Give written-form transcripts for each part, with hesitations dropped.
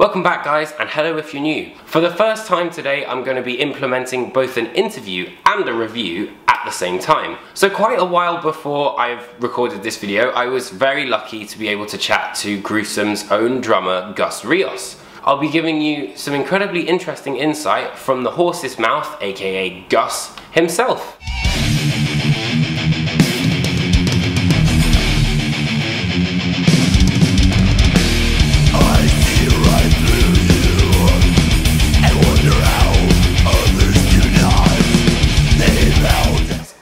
Welcome back guys, and hello if you're new. For the first time today I'm going to be implementing both an interview and a review at the same time. So quite a while before I've recorded this video, I was very lucky to be able to chat to Gruesome's own drummer, Rios. I'll be giving you some incredibly interesting insight from the horse's mouth, aka Gus himself.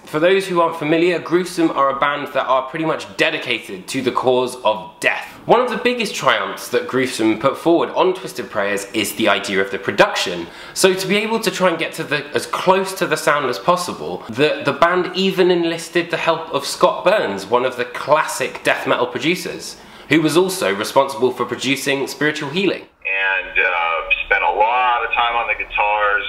For those who aren't familiar, Gruesome are a band that are pretty much dedicated to the cause of death. One of the biggest triumphs that Gruesome put forward on Twisted Prayers is the idea of the production. So to be able to try and get to as close to the sound as possible, the band even enlisted the help of Scott Burns, one of the classic death metal producers, who was also responsible for producing Spiritual Healing. And spent a lot of time on the guitars.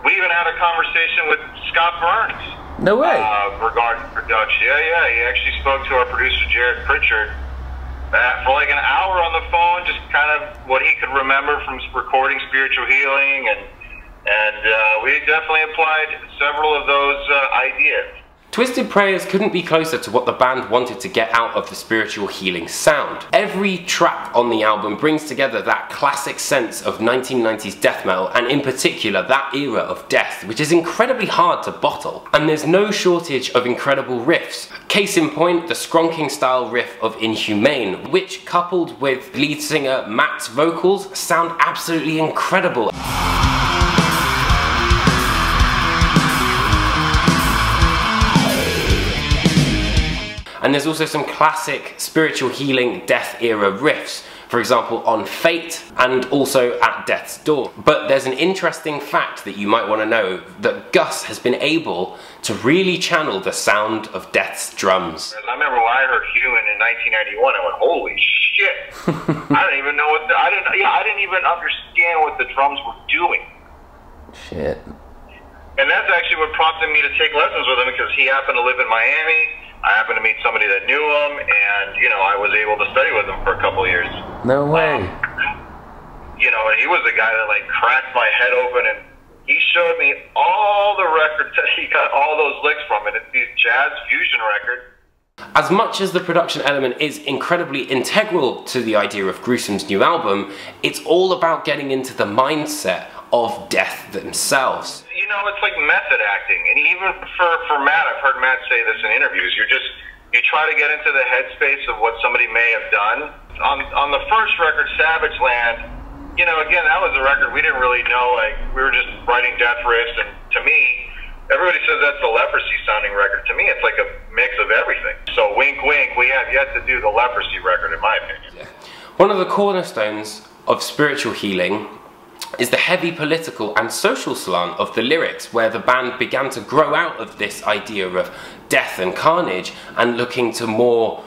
We even had a conversation with Scott Burns. No way. Regarding production. Yeah, he actually spoke to our producer, Jared Pritchard, for like an hour on the phone, just kind of what he could remember from recording Spiritual Healing, and we definitely applied several of those ideas. Twisted Prayers couldn't be closer to what the band wanted to get out of the Spiritual Healing sound. Every track on the album brings together that classic sense of 1990s death metal, and in particular that era of death, which is incredibly hard to bottle. And there's no shortage of incredible riffs. Case in point, the skronking style riff of Inhumane, which coupled with lead singer Matt's vocals sound absolutely incredible. And there's also some classic Spiritual Healing death era riffs, for example on Fate and also at Death's Door. But there's an interesting fact that you might want to know, that Gus has been able to really channel the sound of Death's drums. I remember when I heard Human in 1991, I went, holy shit! I didn't even know what I didn't even understand what the drums were doing. Shit. And that's actually what prompted me to take lessons with him, because he happened to live in Miami. I happened to meet somebody that knew him, and, you know, I was able to study with him for a couple of years. No way. You know, and he was the guy that, like, cracked my head open, and he showed me all the records that he got all those licks from, and it's these jazz fusion records. As much as the production element is incredibly integral to the idea of Gruesome's new album, it's all about getting into the mindset of death themselves. You know, it's like method acting, and even for Matt, I've heard Matt say this in interviews, you try to get into the headspace of what somebody may have done. On the first record, Savage Land, you know, again, that was a record we didn't really know, like, we were just writing death riffs, and to me, everybody says that's the Leprosy sounding record. To me, it's like a mix of everything. So wink wink, we have yet to do the Leprosy record, in my opinion. One of the cornerstones of Spiritual Healing is the heavy political and social slant of the lyrics, where the band began to grow out of this idea of death and carnage and looking to more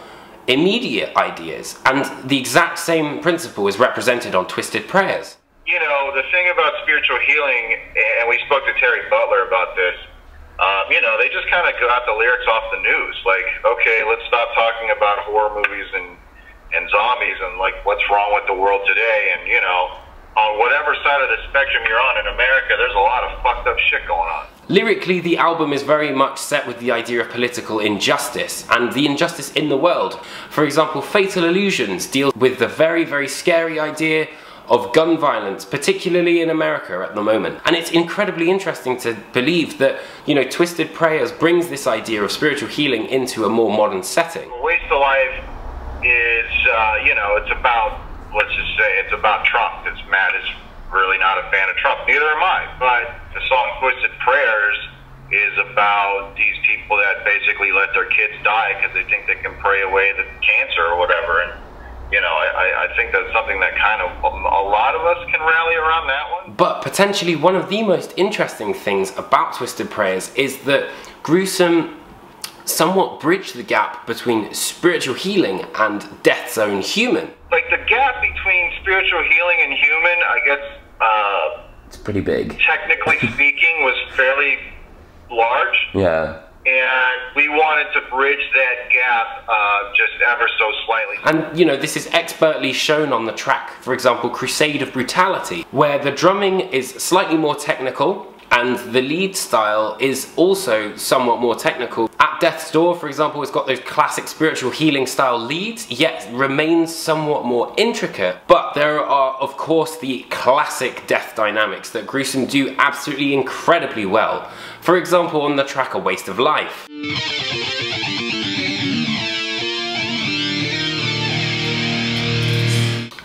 immediate ideas. And the exact same principle is represented on Twisted Prayers. You know, the thing about Spiritual Healing, and we spoke to Terry Butler about this, you know, they just kind of got the lyrics off the news. Like, okay, let's stop talking about horror movies and zombies and, like, what's wrong with the world today, and, you know, on whatever side of the spectrum you're on in America, there's a lot of fucked up shit going on. Lyrically, the album is very much set with the idea of political injustice and the injustice in the world. For example, Fatal Illusions deals with the very, very scary idea of gun violence, particularly in America at the moment. And it's incredibly interesting to believe that, you know, Twisted Prayers brings this idea of spiritual healing into a more modern setting. Waste of Life is, you know, it's about, let's just say, it's about Trump. Matt is really not a fan of Trump. Neither am I. But the song Twisted Prayers is about these people that basically let their kids die because they think they can pray away the cancer or whatever. And, you know, I think that's something that kind of a lot of us can rally around that one. But potentially one of the most interesting things about Twisted Prayers is that Gruesome somewhat bridged the gap between Spiritual Healing and Death's Own Human. Like, the gap between Spiritual Healing and Human, I guess, it's pretty big. Technically speaking, was fairly large. Yeah. and we wanted to bridge that gap just ever so slightly. And, you know, this is expertly shown on the track, for example, Crusade of Brutality, where the drumming is slightly more technical, and the lead style is also somewhat more technical. At Death's Door, for example, it's got those classic spiritual healing style leads, yet remains somewhat more intricate. But there are, of course, the classic death dynamics that Gruesome do absolutely incredibly well. For example, on the track A Waste of Life.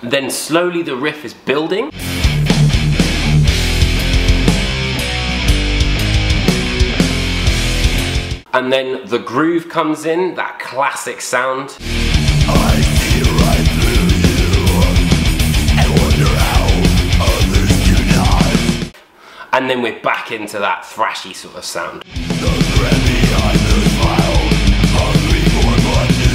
Then slowly the riff is building. And then the groove comes in, that classic sound. I see right through you and wonder how others do not. And then we're back into that thrashy sort of sound. The thread behind the smile, hungry for blood to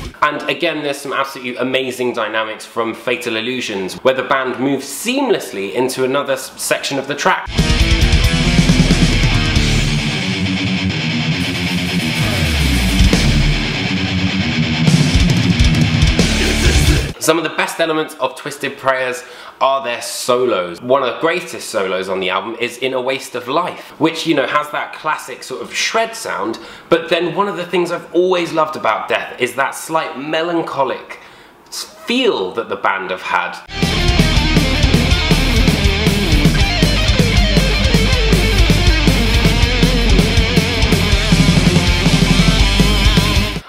spill. And again, there's some absolutely amazing dynamics from Fatal Illusions, where the band moves seamlessly into another section of the track. Some of the best elements of Twisted Prayers are their solos. One of the greatest solos on the album is in A Waste of Life, which, you know, has that classic sort of shred sound, but then one of the things I've always loved about Death is that slight melancholic feel that the band have had.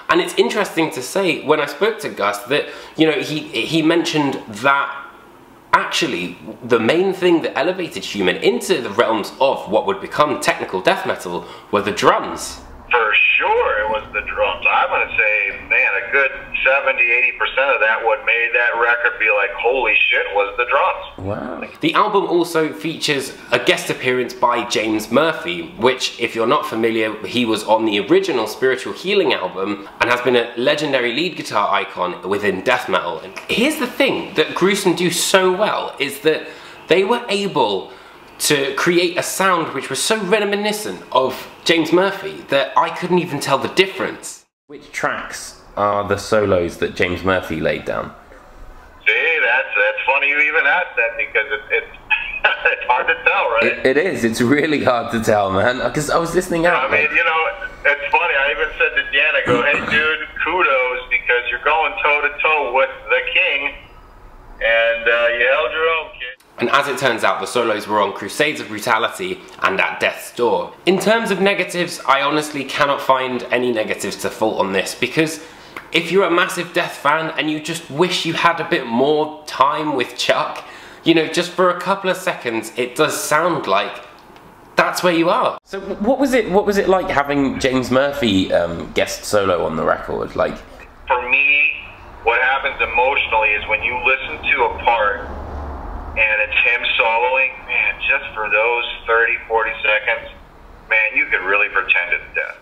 And it's interesting to say, when I spoke to Gus, that, you know, he mentioned that actually the main thing that elevated Human into the realms of what would become technical death metal were the drums. For sure, it was the drums. I'm going to say, man, a good 70–80% of that, what made that record be like, holy shit, was the drums. Wow. The album also features a guest appearance by James Murphy, which, if you're not familiar, he was on the original Spiritual Healing album and has been a legendary lead guitar icon within death metal. And here's the thing that Gruesome do so well, is that they were able to create a sound which was so reminiscent of James Murphy that I couldn't even tell the difference. Which tracks are the solos that James Murphy laid down? See, that's funny you even asked that, because it's it's hard to tell, right? It is. It's really hard to tell, man. Because I was listening out. I mean, you know, it's funny. I even said to Dan, I go, hey, dude, kudos, because you're going toe-to-toe with the king, and you held your own, kid. And as it turns out, the solos were on Crusades of Brutality and At Death's Door. In terms of negatives, I honestly cannot find any negatives to fault on this, because if you're a massive Death fan and you just wish you had a bit more time with Chuck, you know, just for a couple of seconds, it does sound like that's where you are. So what was it like having James Murphy guest solo on the record? Like, for me, what happens emotionally is when you listen to a part and it's him soloing, man, just for those 30–40 seconds, man, you could really pretend it's death.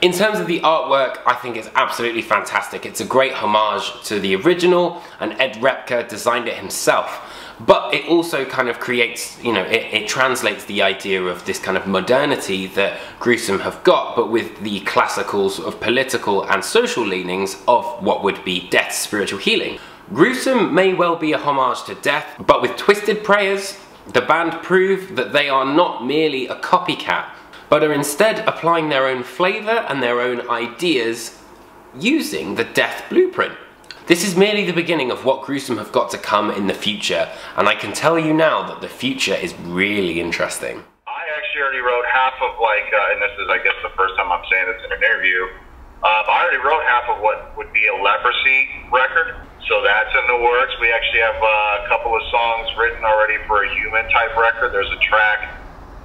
In terms of the artwork, I think it's absolutely fantastic. It's a great homage to the original, and Ed Repka designed it himself. But it also kind of creates, you know, it translates the idea of this kind of modernity that Gruesome have got, but with the classical sort of political and social leanings of what would be Death's spiritual healing. Gruesome may well be a homage to Death, but with Twisted Prayers, the band prove that they are not merely a copycat, but are instead applying their own flavour and their own ideas using the Death blueprint. This is merely the beginning of what Gruesome have got to come in the future, and I can tell you now that the future is really interesting. I actually already wrote half of, like, and this is, I guess, the first time I'm saying this in an interview, I already wrote half of what would be a Leprosy record, so that's in the works. We actually have a couple of songs written already for a Human type record. There's a track,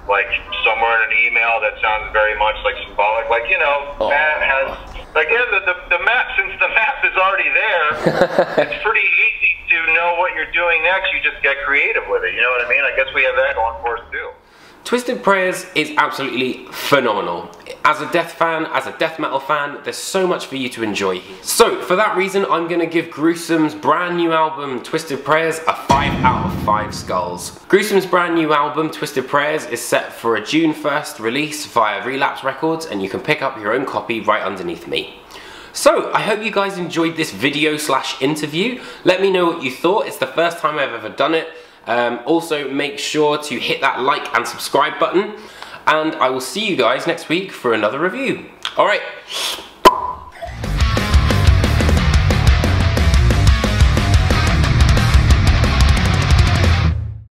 like, somewhere in an email that sounds very much like symbolic, like, you know, Matt has, again, the map, since the map is already there, it's pretty easy to know what you're doing next. You just get creative with it, you know what I mean? I guess we have that going for us too. Twisted Prayers is absolutely phenomenal. As a death fan, as a death metal fan, there's so much for you to enjoy here. So for that reason, I'm going to give Gruesome's brand new album, Twisted Prayers, a 5 out of 5 skulls. Gruesome's brand new album, Twisted Prayers, is set for a June 1st release via Relapse Records, and you can pick up your own copy right underneath me. So, I hope you guys enjoyed this video / interview. Let me know what you thought. It's the first time I've ever done it. Also, make sure to hit that like and subscribe button. And I will see you guys next week for another review. Alright.